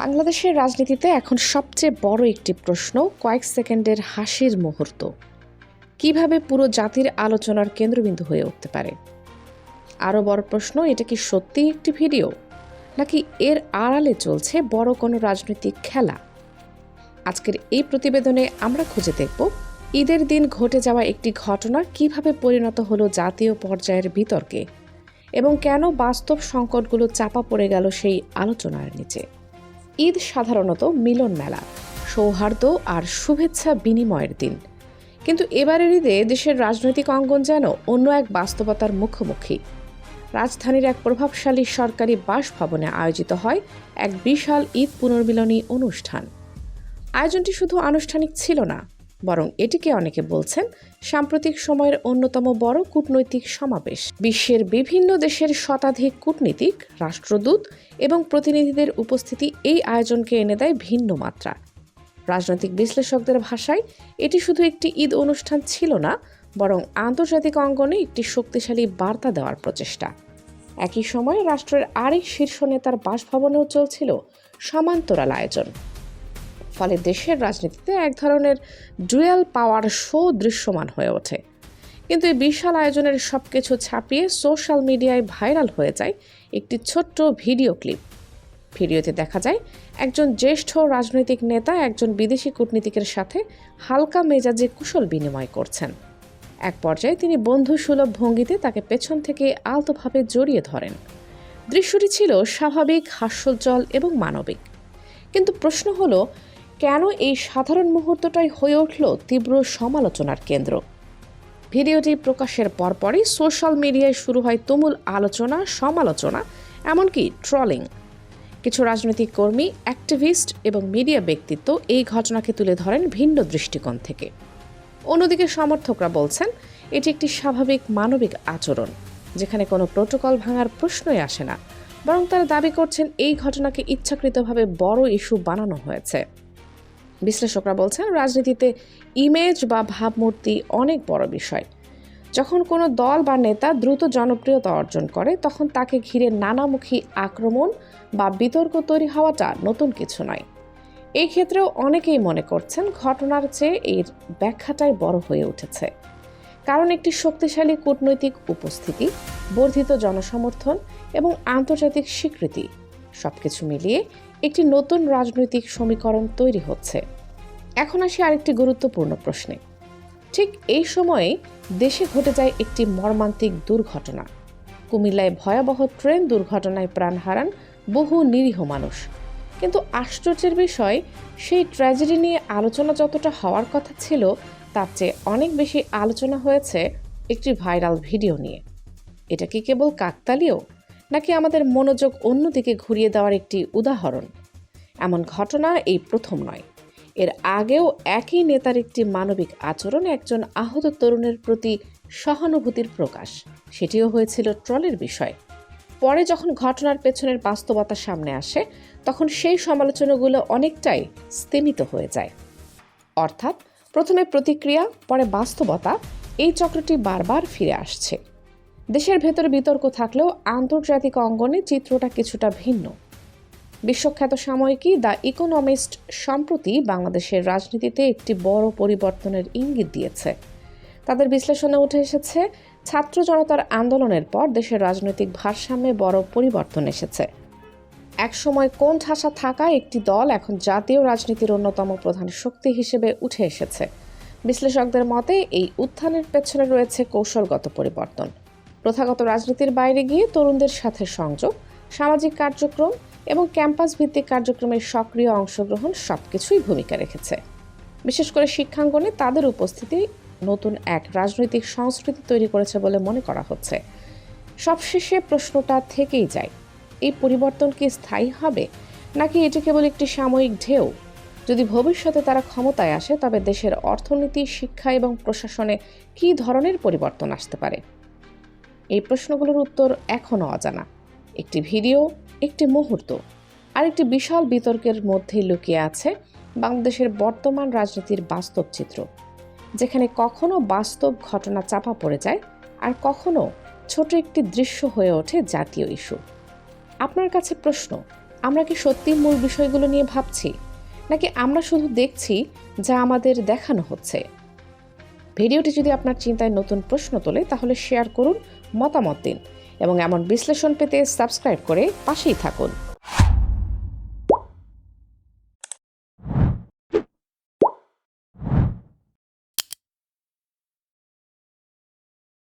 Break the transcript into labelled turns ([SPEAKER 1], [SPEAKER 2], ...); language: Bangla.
[SPEAKER 1] বাংলাদেশের রাজনীতিতে এখন সবচেয়ে বড় একটি প্রশ্ন কয়েক সেকেন্ডের হাসির মুহূর্ত কিভাবে পুরো জাতির আলোচনার কেন্দ্রবিন্দু হয়ে উঠতে পারে। আরও বড় প্রশ্ন, এটা কি সত্যিই একটি ভিডিও নাকি এর আড়ালে চলছে বড় কোনো রাজনৈতিক খেলা। আজকের এই প্রতিবেদনে আমরা খুঁজে দেখব ঈদের দিন ঘটে যাওয়া একটি ঘটনা কিভাবে পরিণত হলো জাতীয় পর্যায়ের বিতর্কে এবং কেন বাস্তব সংকটগুলো চাপা পড়ে গেল সেই আলোচনার নিচে। ঈদ সাধারণত মিলন মেলা, সৌহার্দ্য আর শুভেচ্ছা বিনিময়ের দিন, কিন্তু এবারের ঈদে দেশের রাজনৈতিক অঙ্গন যেন অন্য এক বাস্তবতার মুখোমুখি। রাজধানীর এক প্রভাবশালী সরকারি বাসভবনে আয়োজিত হয় এক বিশাল ঈদ পুনর্মিলনী অনুষ্ঠান। আয়োজনটি শুধু আনুষ্ঠানিক ছিল না, বরং এটিকে অনেকে বলছেন সাম্প্রতিক সময়ের অন্যতম বড় কূটনৈতিক সমাবেশ। বিশ্বের বিভিন্ন দেশের শতাধিক কূটনীতিক, রাষ্ট্রদূত এবং প্রতিনিধিদের উপস্থিতি এই আয়োজনকে এনে দেয় ভিন্ন মাত্রা। রাজনৈতিক বিশ্লেষকদের ভাষায় এটি শুধু একটি ঈদ অনুষ্ঠান ছিল না, বরং আন্তর্জাতিক অঙ্গনে একটি শক্তিশালী বার্তা দেওয়ার প্রচেষ্টা। একই সময়ে রাষ্ট্রের আরেক শীর্ষ নেতার বাসভবনেও চলছিল সমান্তরাল আয়োজন। ফলে দেশের রাজনীতিতে এক ধরনের ডুয়েল পাওয়ার শো দৃশ্যমান হয়ে ওঠে। কিন্তু এই বিশাল আয়োজনের সবকিছু ছাপিয়ে সোশ্যাল মিডিয়ায় ভাইরাল হয়ে যায় একটি ছোট্ট ভিডিও ক্লিপ। ভিডিওতে দেখা যায় একজন জ্যেষ্ঠ রাজনৈতিক নেতা একজন বিদেশি কূটনীতিকের সাথে হালকা মেজাজে কুশল বিনিময় করছেন। এক পর্যায়ে তিনি বন্ধুসুলভ ভঙ্গিতে তাকে পেছন থেকে আলতোভাবে জড়িয়ে ধরেন। দৃশ্যটি ছিল স্বাভাবিক, হাস্যোজ্জ্বল এবং মানবিক। কিন্তু প্রশ্ন হলো, কেন এই সাধারণ মুহূর্তটাই হয়ে উঠল তীব্র সমালোচনার কেন্দ্র? ভিডিওটি প্রকাশের পরপরই সোশ্যাল মিডিয়ায় শুরু হয় তুমুল আলোচনা, সমালোচনা, এমনকি ট্রলিং। কিছু রাজনৈতিক কর্মী, অ্যাক্টিভিস্ট এবং মিডিয়া ব্যক্তিত্ব এই ঘটনাকে তুলে ধরেন ভিন্ন দৃষ্টিকোণ থেকে। অন্যদিকে সমর্থকরা বলছেন এটি একটি স্বাভাবিক মানবিক আচরণ, যেখানে কোনো প্রোটোকল ভাঙার প্রশ্নই আসে না, বরং তারা দাবি করছেন এই ঘটনাকে ইচ্ছাকৃতভাবে বড় ইস্যু বানানো হয়েছে। বিশ্লেষকরা বলছেন রাজনীতিতে ইমেজ বা ভাবমূর্তি অনেক বড় বিষয়। যখন কোনো দল বা নেতা দ্রুত জনপ্রিয়তা অর্জন করে, তখন তাকে ঘিরে নানামুখী আক্রমণ বা বিতর্ক তৈরি হওয়াটা নতুন কিছু নয়। এই ক্ষেত্রেও অনেকেই মনে করছেন ঘটনার চেয়ে এর ব্যাখ্যাটাই বড় হয়ে উঠেছে। কারণ একটি শক্তিশালী কূটনৈতিক উপস্থিতি, বর্ধিত জনসমর্থন এবং আন্তর্জাতিক স্বীকৃতি সবকিছু মিলিয়ে একটি নতুন রাজনৈতিক সমীকরণ তৈরি হচ্ছে। এখন আসি আরেকটি গুরুত্বপূর্ণ প্রশ্নে। ঠিক এই সময়ে দেশে ঘটে যায় একটি মর্মান্তিক দুর্ঘটনা। কুমিল্লায় ভয়াবহ ট্রেন দুর্ঘটনায় প্রাণ হারান বহু নিরীহ মানুষ। কিন্তু আশ্চর্যের বিষয়, সেই ট্র্যাজেডি নিয়ে আলোচনা যতটা হওয়ার কথা ছিল, তার চেয়ে অনেক বেশি আলোচনা হয়েছে একটি ভাইরাল ভিডিও নিয়ে। এটা কি কেবল কাকতালীয়, নাকি আমাদের মনোযোগ অন্যদিকে ঘুরিয়ে দেওয়ার একটি উদাহরণ? এমন ঘটনা এই প্রথম নয়। এর আগেও একই নেতার একটি মানবিক আচরণ, একজন আহত তরুণের প্রতি সহানুভূতির প্রকাশ, সেটিও হয়েছিল ট্রলের বিষয়। পরে যখন ঘটনার পেছনের বাস্তবতা সামনে আসে, তখন সেই সমালোচনাগুলো অনেকটাই স্তিমিত হয়ে যায়। অর্থাৎ প্রথমে প্রতিক্রিয়া, পরে বাস্তবতা, এই চক্রটি বারবার ফিরে আসছে। দেশের ভেতরে বিতর্ক থাকলেও আন্তর্জাতিক অঙ্গনে চিত্রটা কিছুটা ভিন্ন। বিশ্বখ্যাত সাময়িকী দ্য ইকোনমিস্ট সম্প্রতি বাংলাদেশের রাজনীতিতে একটি বড় পরিবর্তনের ইঙ্গিত দিয়েছে। তাদের বিশ্লেষণে উঠে এসেছে, ছাত্র জনতার আন্দোলনের পর দেশের রাজনৈতিক ভারসাম্যে বড় পরিবর্তন এসেছে। একসময় কোণঠাসা থাকা একটি দল এখন জাতীয় রাজনীতির অন্যতম প্রধান শক্তি হিসেবে উঠে এসেছে। বিশ্লেষকদের মতে এই উত্থানের পেছনে রয়েছে কৌশলগত পরিবর্তন। প্রথাগত রাজনীতির বাইরে গিয়ে তরুণদের সাথে সংযোগ, সামাজিক কার্যক্রম এবং ক্যাম্পাস ভিত্তিক কার্যক্রমের সক্রিয় অংশগ্রহণ সবকিছুই ভূমিকা রেখেছে। বিশেষ করে শিক্ষাঙ্গনে তাদের উপস্থিতি নতুন এক রাজনৈতিক সংস্কৃতি তৈরি করেছে বলে মনে করা হচ্ছে। সবশেষে প্রশ্নটা থেকেই যায়, এই পরিবর্তন কি স্থায়ী হবে, নাকি এটি কেবল একটি সাময়িক ঢেউ? যদি ভবিষ্যতে তারা ক্ষমতায় আসে, তবে দেশের অর্থনীতি, শিক্ষা এবং প্রশাসনে কী ধরনের পরিবর্তন আসতে পারে? এই প্রশ্নগুলোর উত্তর এখনও অজানা। একটি ভিডিও, একটি মুহূর্ত আর একটি বিশাল বিতর্কের মধ্যে লুকিয়ে আছে বাংলাদেশের বর্তমান রাজনীতির বাস্তব চিত্র, যেখানে কখনো বাস্তব ঘটনা চাপা পড়ে যায় আর কখনো ছোট একটি দৃশ্য হয়ে ওঠে জাতীয় ইস্যু। আপনার কাছে প্রশ্ন, আমরা কি সত্যি মূল বিষয়গুলো নিয়ে ভাবছি, নাকি আমরা শুধু দেখছি যা আমাদের দেখানো হচ্ছে? ভিডিওটি যদি আপনার চিন্তায় নতুন প্রশ্ন তোলে তাহলে শেয়ার করুন, মতামত দিন এবং এমন বিশ্লেষণ পেতে সাবস্ক্রাইব করে পাশেই থাকুন।